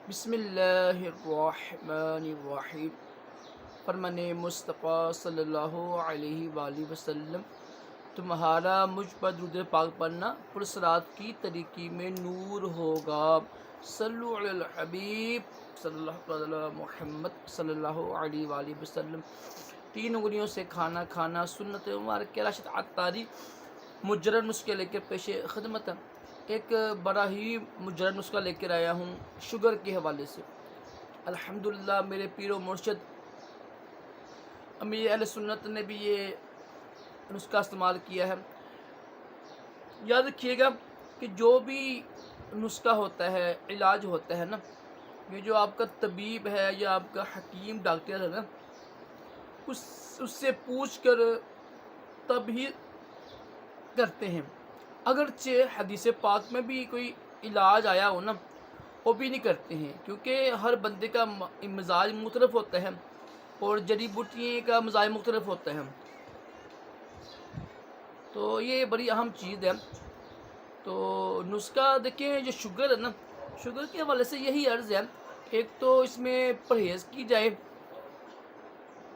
بسم اللہ الرحمن الرحیم۔ فرمان مصطفیٰ صلی اللہ علیہ وآلہ وسلم، تمہارا مجھ پر درود پاک پڑھنا پرصلات کی طریقی میں نور ہوگا۔ صلو علی الحبیب صلی اللہ علی محمد صلی اللہ علیہ وآلہ وسلم۔ 3 انگلیوں سے کھانا کھانا سنت مبارک راشد عطاری مجرد نسخے لے کے پیش خدمت ہے۔ ایک بڑا ہی مجرد نسخہ لے کر آیا ہوں شوگر کے حوالے سے۔ الحمدللہ میرے پیر و مرشد امیر اہل سنت نے بھی یہ نسخہ استعمال کیا ہے۔ یاد رکھیے گا کہ جو بھی نسخہ ہوتا ہے، علاج ہوتا ہے نا، یہ جو آپ کا طبیب ہے یا آپ کا حکیم ڈاکٹر ہے نا، اس سے پوچھ کر تب ہی کرتے ہیں۔ اگرچہ حدیث پاک میں بھی کوئی علاج آیا ہو نا، وہ بھی نہیں کرتے ہیں، کیونکہ ہر بندے کا مزاج مختلف ہوتا ہے اور جڑی بوٹیوں کا مزاج مختلف ہوتا ہے، تو یہ بڑی اہم چیز ہے۔ تو نسخہ دیکھیں، جو شوگر ہے نا، شوگر کے حوالے سے یہی عرض ہے، ایک تو اس میں پرہیز کی جائے،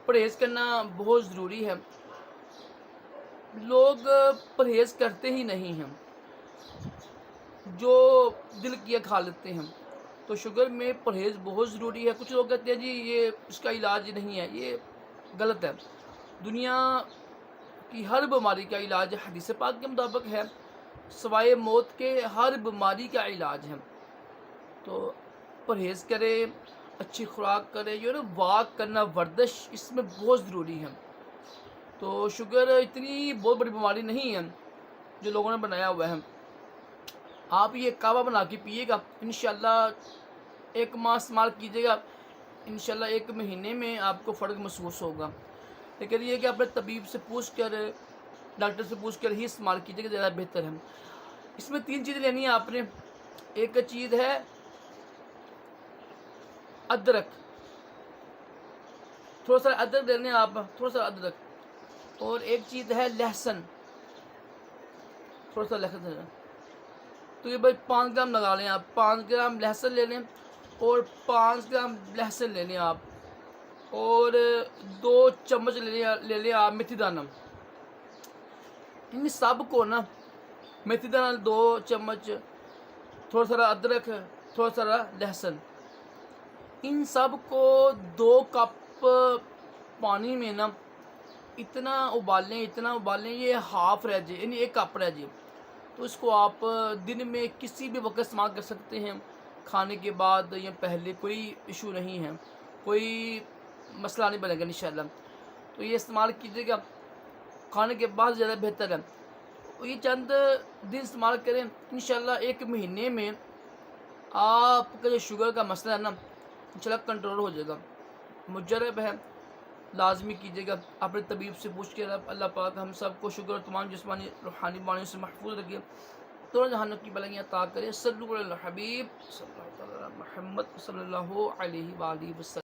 پرہیز کرنا بہت ضروری ہے۔ لوگ پرہیز کرتے ہی نہیں ہیں، جو دل کیا کھا لیتے ہیں۔ تو شوگر میں پرہیز بہت ضروری ہے۔ کچھ لوگ کہتے ہیں جی یہ اس کا علاج نہیں ہے، یہ غلط ہے۔ دنیا کی ہر بیماری کا علاج حدیث پاک کے مطابق ہے، سوائے موت کے ہر بیماری کا علاج ہے۔ تو پرہیز کرے، اچھی خوراک کرے، یہ نا واک کرنا، ورزش اس میں بہت ضروری ہے۔ تو شوگر اتنی بہت بڑی بیماری نہیں ہے جو لوگوں نے بنایا ہوا ہے۔ آپ یہ کعوہ بنا کے پیے گا، انشاءاللہ 1 ماہ استعمال کیجیے گا، انشاءاللہ 1 مہینے میں آپ کو فرق محسوس ہوگا۔ لیکن یہ کہ اپنے طبیب سے پوچھ کر، ڈاکٹر سے پوچھ کر ہی استعمال کیجیے گا، زیادہ بہتر ہے۔ اس میں 3 چیزیں لینی ہیں آپ نے۔ ایک چیز ہے ادرک، تھوڑا سا ادرک لینے ہیں آپ، تھوڑا سا ادرک، اور ایک چیز ہے لہسن، تھوڑا سا لہسن ہے۔ تو یہ بھائی 5 گرام لگا لیں آپ، 5 گرام لہسن لے لیں، اور 5 گرام لہسن لے لیں آپ، اور 2 چمچ لے لیں آپ میتھی دانہ۔ ان سب کو نا، میتھی دانہ 2 چمچ، تھوڑا سا ادرک، تھوڑا سا لہسن، ان سب کو 2 کپ پانی میں نا اتنا ابالیں یہ ہاف رہ جائے، یعنی 1 کپ رہ جائے۔ تو اس کو آپ دن میں کسی بھی وقت استعمال کر سکتے ہیں، کھانے کے بعد یا پہلے، کوئی ایشو نہیں ہے، کوئی مسئلہ نہیں بنے گا انشاءاللہ۔ تو یہ استعمال کیجیے گا، کھانے کے بعد زیادہ بہتر ہے۔ یہ چند دن استعمال کریں، انشاءاللہ 1 مہینے میں آپ کا جو شوگر کا مسئلہ ہے نا، انشاءاللہ کنٹرول ہو جائے گا۔ مجرب ہے، لازمی کیجیے گا، اپنے طبیب سے پوچھ کے۔ اللہ پاک ہم سب کو شوگر اور تمام جسمانی روحانی بیماریوں سے محفوظ رکھے، دونوں جہانوں کی بلائیاں عطا کرے۔ صلو علی الحبیب صلی اللہ علیہ محمد صلی اللہ علیہ وآلہ وسلم۔